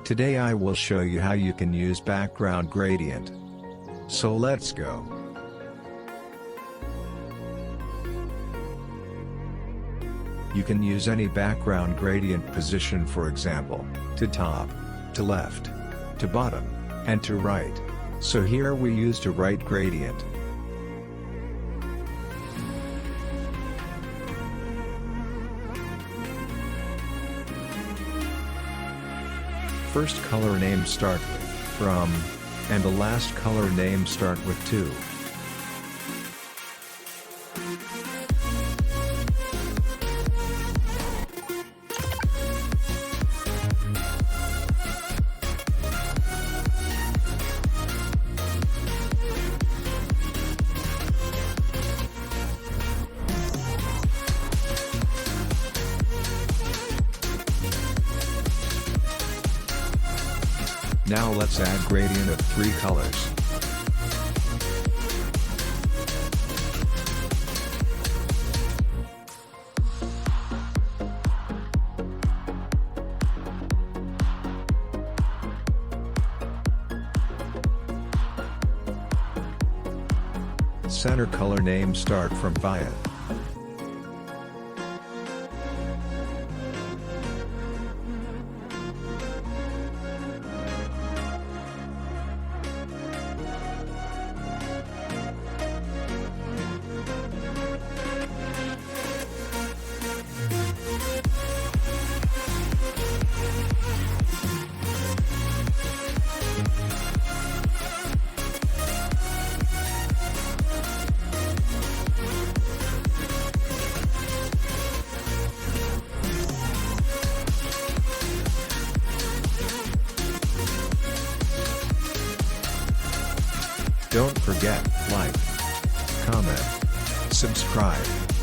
Today I will show you how you can use background gradient. So let's go. You can use any background gradient position, for example, to top, to left, to bottom, and to right. So here we use to right gradient. First color name start with from, and the last color name start with to. Now let's add gradient of 3 colors. Center color name start from via. Don't forget, like, comment, subscribe.